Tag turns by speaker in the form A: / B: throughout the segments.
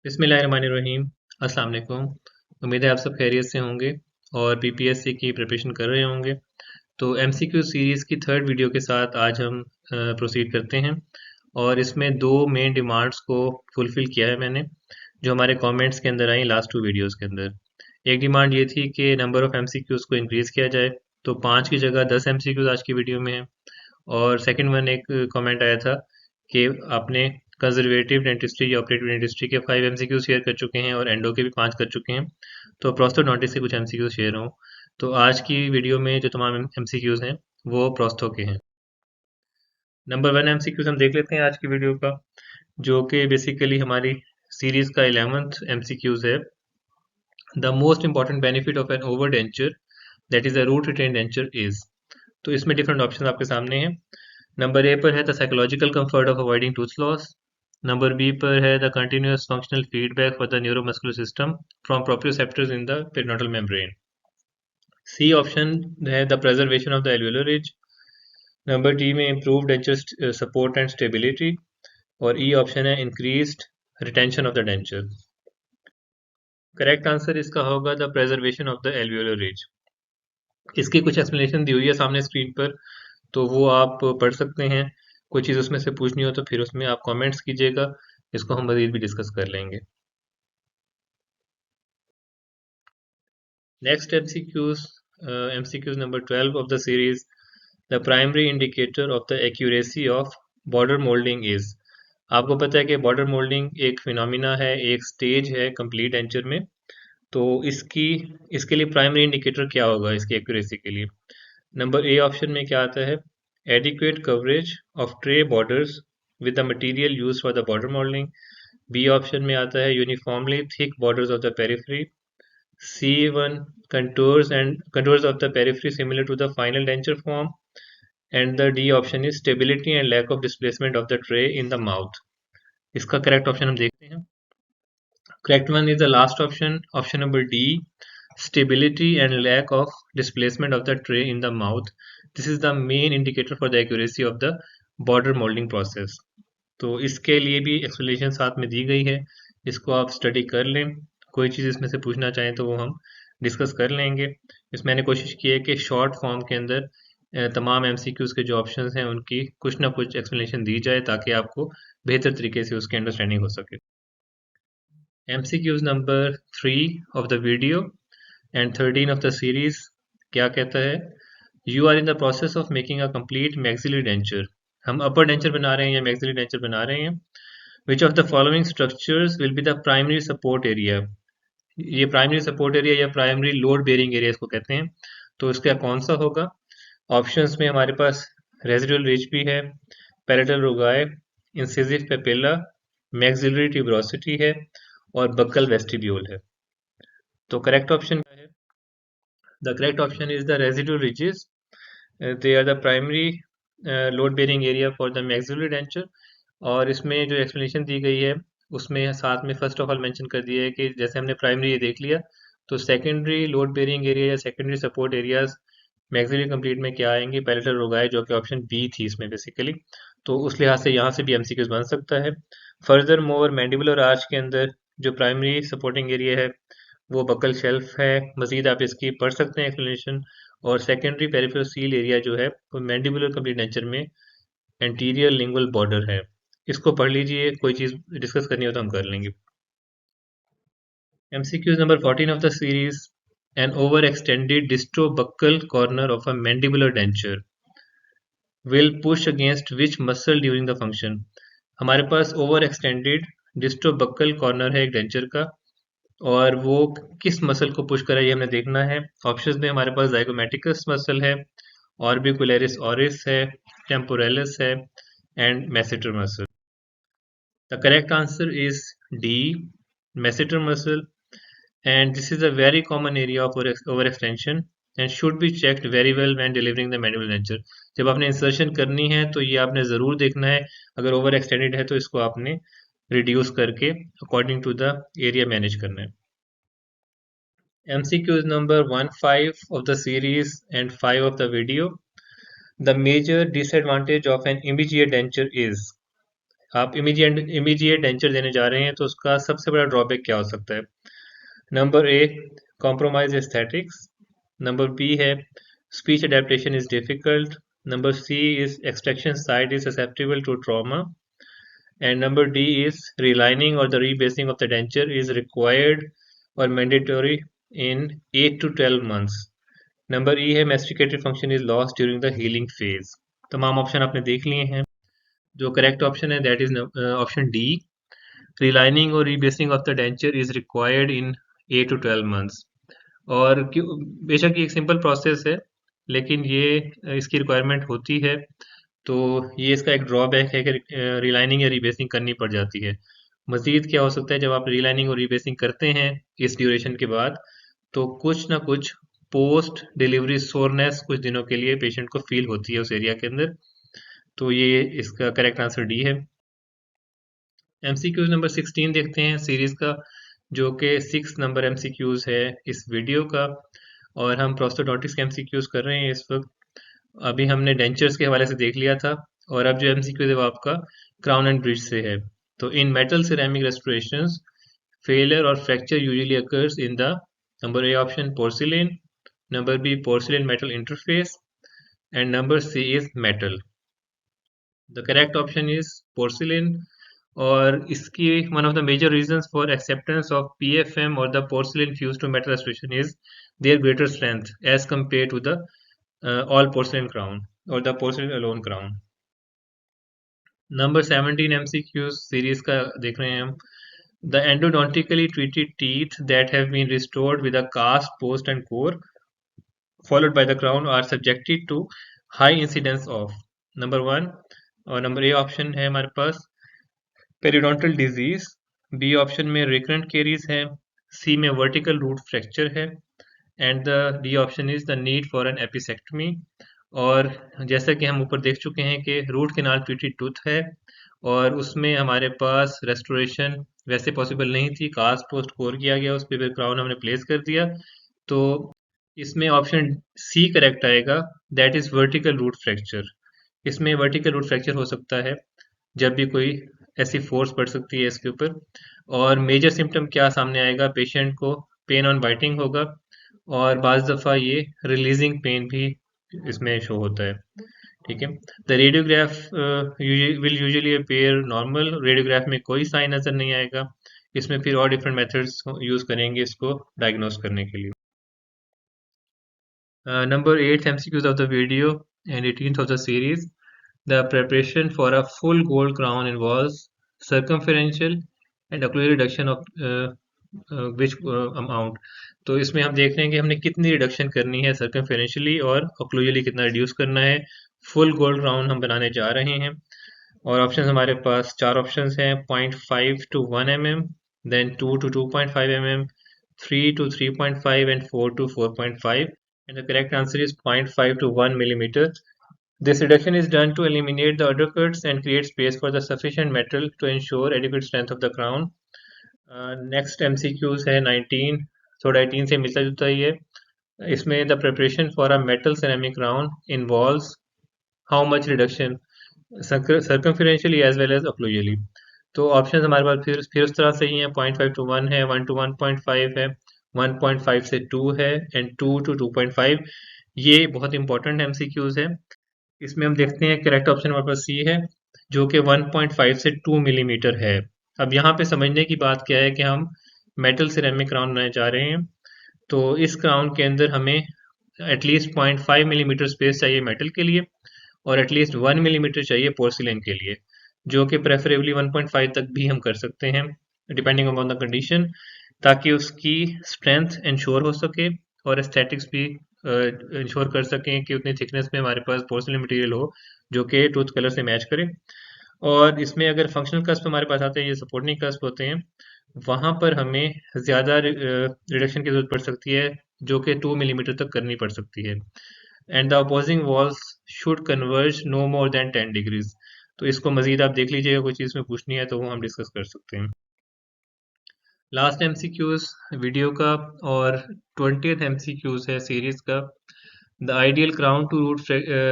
A: बिस्मिल्लाहिर्रहमानिर्रहीम। अस्सलाम वालेकुम। उम्मीद है आप सब खैरियत से होंगे और पीपीएससी की प्रिपरेशन कर रहे होंगे। तो एमसीक्यू सीरीज़ की थर्ड वीडियो के साथ आज हम प्रोसीड करते हैं और इसमें दो मेन डिमांड्स को फुलफ़िल किया है मैंने, जो हमारे कमेंट्स के अंदर आई लास्ट टू वीडियोज़ के अंदर। एक डिमांड ये थी कि नंबर ऑफ़ एमसीक्यूज़ को इंक्रीज़ किया जाए, तो 5 की जगह 10 एमसीक्यूज़ आज की वीडियो में है। और सेकंड वन एक कमेंट आया था कि आपने कंजर्वेटिव डेंटिस्ट्री या ऑपरेटिव डेंटिस्ट्री के 5 एमसीक्यू शेयर कर चुके हैं और एंडो के भी 5 कर चुके हैं, तो प्रोस्थोडोंटिस्ट से कुछ एमसीक्यू शेयर हों। तो आज की वीडियो में जो तमाम एमसीक्यूज हैं वो प्रोस्थो के हैं। नंबर 1 एमसीक्यूज हम देख लेते हैं आज की वीडियो का, जो कि बेसिकली हमारी सीरीज का 11th एमसीक्यूज है। The most important benefit of an over denture that is a root retained denture is. तो इसमें डिफरेंट ऑप्शन आपके सामने हैं। नंबर ए पर है the psychological comfort of avoiding tooth loss. Number B पर है the continuous functional feedback for the neuromuscular system from proprioceptors in the periodontal membrane. C option है the preservation of the alveolar ridge. Number D में improve denture support and stability. और E option है increased retention of the denture. Correct answer इसका होगा the preservation of the alveolar ridge. इसकी कुछ explanation दी हुई है सामने स्क्रीन पर, तो वो आप पढ़ सकते हैं। कोई चीज़ उसमें से पूछनी हो तो फिर उसमें आप कमेंट्स कीजिएगा, इसको हम मज़ीद भी डिस्कस कर लेंगे। Next MCQs number 12 of the series. The primary indicator of the accuracy of border molding is. आपको पता है कि बॉर्डर मोल्डिंग एक फिनोमिना है, एक स्टेज है कंप्लीट डेंचर में। तो इसके लिए प्राइमरी इंडिकेटर क्या होगा इसकी एक्यूरेसी के लिए? नंबर ए ऑप्शन में क्या आता है? Adequate coverage of tray borders with the material used for the border moulding. B option में आता है uniformly thick borders of the periphery. C1 contours of the periphery similar to the final denture form, and the D option is stability and lack of displacement of the tray in the mouth. इसका correct option हम देखते हैं। Correct one is the last option, option number D, stability and lack of displacement of the tray in the mouth. This is the main indicator for the accuracy of the border molding process. तो इसके लिए भी explanation साथ में दी गई है, इसको आप स्टडी कर लें। कोई चीज़ इसमें से पूछना चाहें तो वो हम डिस्कस कर लेंगे। इसमें मैंने कोशिश की है कि शॉर्ट फॉर्म के अंदर तमाम एमसीक्यूज़ के जो ऑप्शंस हैं उनकी कुछ ना कुछ एक्सप्लेनेशन दी जाए ताकि आपको बेहतर तरीके से उसकी अंडरस्टैंडिंग हो सके। MCQs number 3 of the video and 13 of the series क्या कहता है? You are in the process of making a complete maxillary denture. हम अपर डेंचर बना रहे हैं या मैक्सिलरी डेंचर बना रहे हैं। Which of the following structures will be the primary support area? ये प्राइमरी सपोर्ट एरिया या प्राइमरी लोड बेयरिंग एरिया इसको कहते हैं। तो इसका कौन सा होगा? ऑप्शंस में हमारे पास रेजिडुअल रिज भी है, पैलेटल रुगाई, इंसिसिव पेपिला, मैक्सिलरी ट्यूबरोसिटी है और बक्कल वेस्टिब्यूल है। तो करेक्ट ऑप्शन क्या है? The correct option is the residual ridges. They are the primary load bearing area for the maxillary denture. और इसमें जो एक्सप्लेनेशन दी गई है उसमें साथ में फर्स्ट ऑफ ऑल मेंशन कर दिया है कि जैसे हमने प्राइमरी ये देख लिया, तो सेकेंडरी लोड बेयरिंग एरिया या secondary support areas maxillary complete में क्या आएंगे? पैलेटल रुगाई, जो कि ऑप्शन बी थी इसमें बेसिकली। तो उस लिहाज से यहाँ से भी एमसीक्यूज बन सकता है। फर्दर मोर मैंडिबुलर आर्च के अंदर जो प्राइमरी सपोर्टिंग एरिया है वो बकल शेल्फ है। मजीद आप इसकी पढ़ सकते हैं एक्सप्लेनेशन। और सेकेंडरी पेरिफेरल सील एरिया जो है वो मैंडिबुलर कंप्लीट नेचर में एंटीरियर लिंगुअल बॉर्डर है। इसको पढ़ लीजिए, कोई चीज़ डिस्कस करनी हो तो हम कर लेंगे। MCQ number 14 of the series. An overextended distobuccal corner of a mandibular denture will push against which muscle during the function? हमारे पास ओवर एक्सटेंडेड डिस्टोबक्कल कॉर्नर है एक डेंचर का, और वो किस मसल को पुश कर रहा है ये हमने देखना है। ऑप्शंस में हमारे पास जाइगोमेटिकस मसल है, ऑर्बिकुलरिस ऑरिस है, टेम्पोरेलिस है and masseter muscle. The correct answer is D, masseter muscle, and this is a very common area of overextension and should be checked very well when delivering the mandibular denture. जब आपने insertion करनी है तो ये आपने ज़रूर देखना है, अगर ओवर एक्सटेंडेड है तो इसको आपने रिड्यूस करके according to the area manage करना है। MCQ is number 15 of the series and 5 of the video. The major disadvantage of an immediate denture is. आप इमीडिएट डेंचर देने जा रहे हैं तो उसका सबसे बड़ा ड्रॉबैक क्या हो सकता है? Number A, compromise aesthetics. Number B है speech adaptation is difficult. Number C is extraction site is susceptible to trauma. And number D is relining or the rebasing of the denture is required or mandatory in 8 to 12 months. Number ई है masticated function is lost during the healing phase. तमाम option आपने देख लिए हैं. जो correct option है that is option D. रिलाइनिंग और rebasing of the denture is required in 8 to 12 months. और बेशक ये एक सिंपल प्रोसेस है लेकिन ये इसकी रिक्वायरमेंट होती है, तो ये इसका एक ड्रॉबैक है कि रिलाइनिंग या रीबेसिंग करनी पड़ जाती है. मजीद क्या हो सकता है, जब आप रिलाइनिंग और रीबेसिंग करते हैं इस ड्यूरेशन के बाद, तो कुछ ना कुछ पोस्ट डिलीवरी सोरनेस कुछ दिनों के लिए पेशेंट को फील होती है उस एरिया के अंदर. तो ये इसका करेक्ट आंसर डी है. एमसीक्यूज नंबर 16 देखते हैं सीरीज का, जो कि 6 नंबर एमसीक्यूज है इस वीडियो का, और हम प्रोस्टोडोंटिक्स के एमसीक्यूज कर रहे हैं इस वक्त. अभी हमने डेंचर्स के हवाले से देख लिया था, और अब जो एमसीक्यू है वो आपका क्राउन एंड ब्रिज से है. तो इन मेटल सिरेमिक रेस्टोरेशंस फेलियर और fracture usually occurs in the number A option porcelain, number B porcelain metal interface, and number C is metal. The correct option is porcelain. और इसकी one of the major reasons for acceptance of PFM और the porcelain fuse to metal restoration is their greater strength as compare to the all porcelain crown or the porcelain alone crown. Number 17 MCQs series का देख रहे हैं हम. The endodontically treated teeth that have been restored with a cast, post and core followed by the crown are subjected to high incidence of number 1 और number A option है हमारे पास periodontal disease, B option में recurrent caries है, C में vertical root fracture है, and the D option is the need for an apicectomy. और जैसा कि हम ऊपर देख चुके हैं कि रूट केनाल ट्रीटेड टूथ है और उसमें हमारे पास रेस्टोरेशन वैसे पॉसिबल नहीं थी, कास्ट पोस्ट कोर किया गया, उस पर फिर क्राउन हमने प्लेस कर दिया. तो इसमें ऑप्शन सी करेक्ट आएगा, that is vertical root fracture. इसमें वर्टिकल रूट फ्रैक्चर हो सकता है जब भी कोई ऐसी फोर्स पड़ सकती है इसके ऊपर. और मेजर सिम्टम क्या सामने आएगा, पेशेंट को पेन ऑन बाइटिंग होगा, और बाज़ दफ़ा ये रिलीजिंग पेन भी इसमें शो होता है. ठीक है. The radiograph will usually appear normal. Radiograph में कोई साइन नज़र नहीं आएगा. इसमें फिर और डिफरेंट मेथड्स यूज़ करेंगे इसको डायग्नोस करने के लिए. Number 8 MCQs of the video and 18th of the series. The preparation for a full gold crown involves circumferential and occlusive reduction of which amount. तो इसमें हम देख रहे हैं कि हमने कितनी रिडक्शन करनी है सर्कमफेरेंशियली और ओक्लूजली कितना रिड्यूस करना है. फुल गोल्ड क्राउन हम बनाने जा रहे हैं, और ऑप्शन हमारे पास 4 ऑप्शन हैं. 0.5 to 1 mm, then 2 to 2.5 mm, 3 to 3.5 and 4 to 4.5, and the correct answer is 0.5 to 1 millimeter. This reduction is done to eliminate the undercuts and create space for the sufficient metal to ensure adequate strength of the crown. Next MCQs है 19, थोड़ा 18 से मिलता जुलता ही है. इसमें the preparation for a metal ceramic crown involves how much reduction circumferentially as well as occlusally. तो option हमारे पास फिर उस तरह से ही है. 0.5 to 1 है, 1 to 1.5 है, 1.5 से 2 है, एंड 2 to 2.5. ये बहुत इंपॉर्टेंट MCQs है. इसमें हम देखते हैं करेक्ट ऑप्शन हमारे पास सी है, जो कि 1.5 से 2 मिलीमीटर है. अब यहाँ पे समझने की बात क्या है कि हम मेटल सिरेमिक क्राउन बनाने जा रहे हैं, तो इस क्राउन के अंदर हमें एटलीस्ट 0.5 मिलीमीटर स्पेस चाहिए मेटल के लिए, और एटलीस्ट 1 मिलीमीटर चाहिए पोर्सिलेन के लिए, जो कि प्रेफरेबली 1.5 तक भी हम कर सकते हैं डिपेंडिंग अपॉन द कंडीशन, ताकि उसकी स्ट्रेंथ इंश्योर हो सके और एस्थेटिक्स भी इंश्योर कर सकें कि उतनी थिकनेस में हमारे पास पोर्सिलेन मटेरियल हो जो कि टूथ कलर से मैच करे. और इसमें अगर फंक्शनल कस्प हमारे पास आते हैं, ये सपोर्टिंग कस्प होते हैं, वहाँ पर हमें ज़्यादा रिडक्शन की जरूरत पड़ सकती है, जो कि 2 मिलीमीटर तक करनी पड़ सकती है. And the opposing walls should converge no more than 10 degrees. तो इसको मजीद आप देख लीजिएगा, कोई चीज़ में पूछनी है तो वो हम डिस्कस कर सकते हैं. लास्ट MCQs वीडियो का और 20th MCQs है सीरीज का. The ideal crown to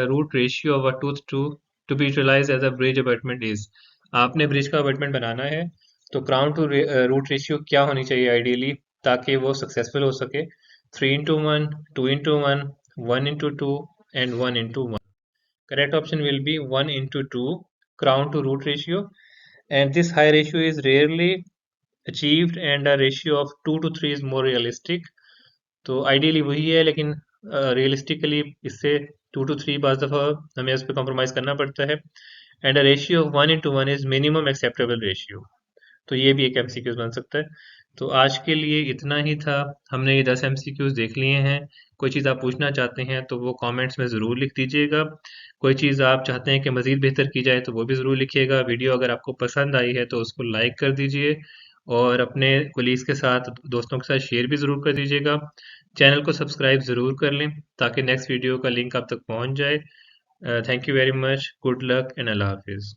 A: root ratio of a tooth to be utilized as a bridge abutment is. आपने ब्रिज का अबटमेंट बनाना है तो क्राउन टू रूट रेशियो क्या होनी चाहिए आइडियली, ताकि वो सक्सेसफुल हो सके? 3:1, 2:1, 1:2 and 1:1. Correct option will be 1:2 crown to root ratio, and this high ratio is rarely achieved and a ratio of 2 to 3 is more realistic. तो आइडियली वही है, लेकिन रियलिस्टिकली इससे 2 to 3 बार दफ़ा हमें उस पर कॉम्प्रोमाइज़ करना पड़ता है। And a ratio of 1:1 is minimum acceptable ratio. तो ये भी एक एमसीक्यूज बन सकता है। तो आज के लिए इतना ही था। हमने ये 10 एमसीक्यूज देख लिए हैं। कोई चीज़ आप पूछना चाहते हैं तो वो कमेंट्स में ज़रूर लिख दीजिएगा। कोई चीज़ आप चाहते हैं कि मज़ीद बेहतर की जाए तो वो भी ज़रूर लिखिएगा। वीडियो अगर आपको पसंद आई है तो उसको लाइक कर दीजिए और अपने कोलीग्स के साथ, दोस्तों के साथ शेयर भी ज़रूर कर दीजिएगा। चैनल को सब्सक्राइब ज़रूर कर लें ताकि नेक्स्ट वीडियो का लिंक आप तक पहुंच जाए। Thank you very much. Good luck and अल्लाह हाफिज़।